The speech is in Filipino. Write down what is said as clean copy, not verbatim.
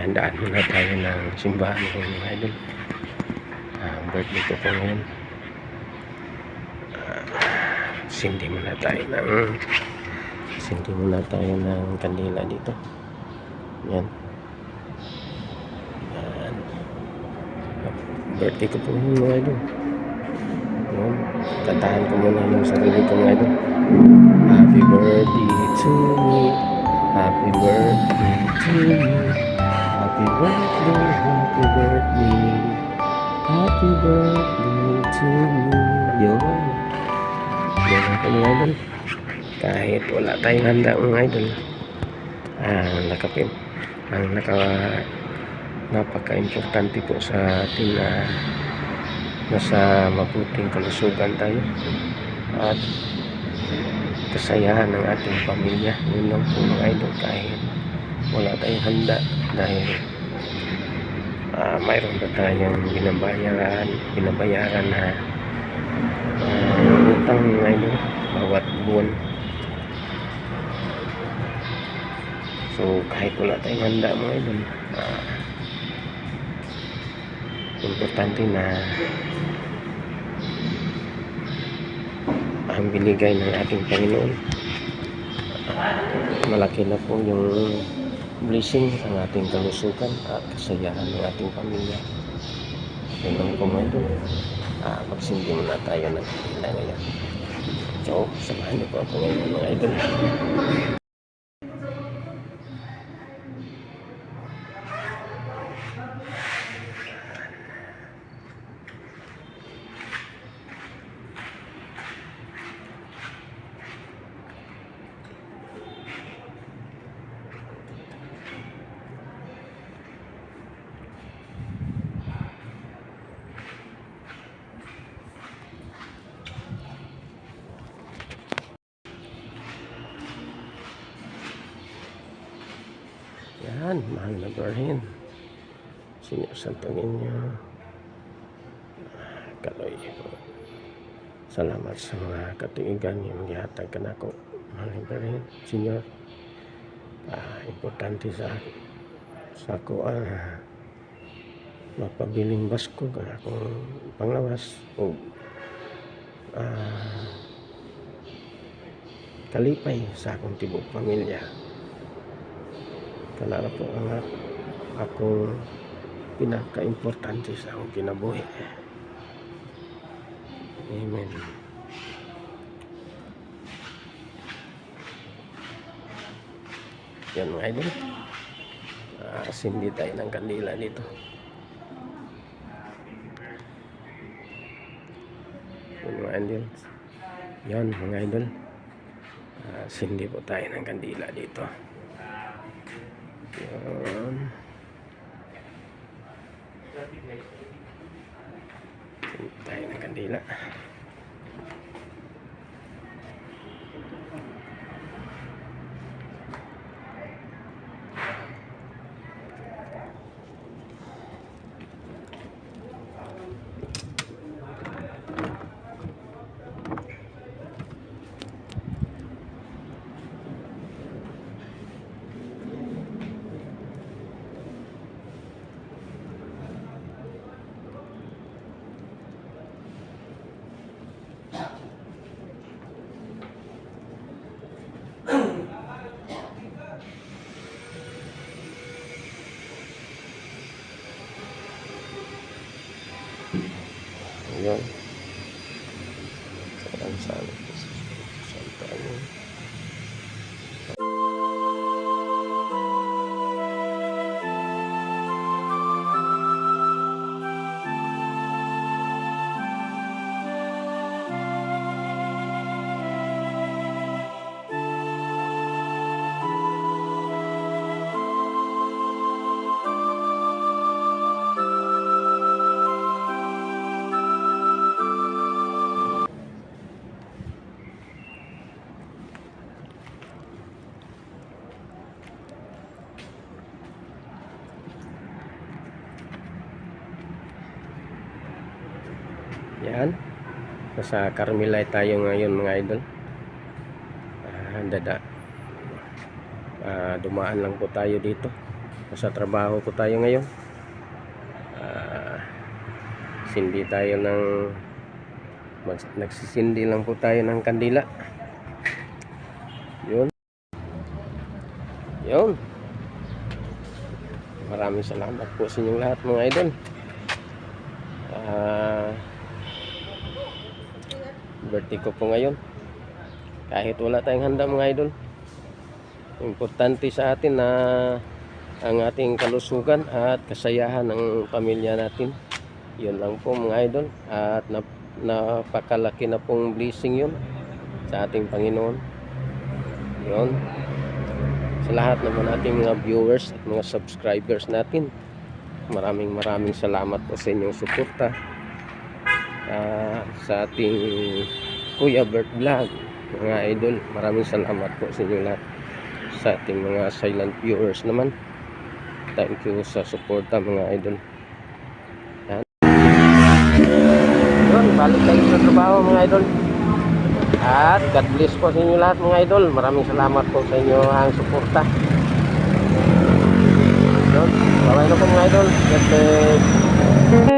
Daan muna tayo ng simbahan ng mga idol. Birthday ko po ngayon. Sindi muna tayo ng kandila dito. Yan. Birthday ko po ngayon mga idol. Yan. Tatahan ko muna yung sarili ko mga idol. Happy birthday to me. Happy birthday to me. Happy birthday, happy birthday. Happy birthday to me. Yun. Yan ako mga idol. Kahit wala tayong handa mga idol. Napaka-importante po sa atin na nasa mabuting kalusugan tayo. At kasayahan ng ating pamilya. Yun lang po mga idol, kahit wala tayong handa dahil mayroon pa tayong binabayaran na utang mga idol bawat buwan. So kahit wala tayong handa mga idol, importante na ang binigay ng ating Panginoon, malaki na po yung blessing ang ating kalusugan at kasayahan ng ating pamilya. Yun lang po mga idol. Magsindi muna tayo ng kandila ngayon. So samahan niyo po ako ngayon mga idol. Yan, mahal na Birhen, Senior Santo Niño, Kaloy. Salamat sa mga katuigan yung gihatag ka na ko, mahal na Birhen, Senior. Importante sa ako mapabiling basko ka akong panglawas o kalipay sa akong tibok pamilya. Kanara po ang akong pinaka-importante sa akong kinabuhi. Amen. Yan mga idol. Sindi tayo ng kandila dito. Yan mga idol. Yan mga idol. Sindi po tayo ng kandila dito. Yan. Sindi tayo ng kandila. Ayan. Saan tayo? Yan. Nasa Carmelite tayo ngayon mga idol. Dumaan lang po tayo dito. Nasa trabaho po tayo ngayon. Sindi tayo ng nagsisindi lang po tayo ng kandila. Yun. Maraming salamat po sa inyong lahat mga idol. Birthday ko po ngayon. Kahit wala tayong handa mga idol, importante sa atin na ang ating kalusugan at kasayahan ng pamilya natin. Yun lang po mga idol. At napakalaki na pong blessing yun sa ating Panginoon. Yun. Sa lahat naman ating mga viewers at mga subscribers natin, maraming salamat po sa inyong suporta sa ating Kuya Bert Vlog mga idol. Maraming salamat po sa inyo lahat. Sa ating mga silent viewers naman, thank you sa suporta mga idol. Yan. Yun, balik tayo sa trabaho mga idol. At God bless po sa inyo lahat mga idol. Maraming salamat po sa inyo ang suporta. Yun, bye-bye na po mga idol. God bless.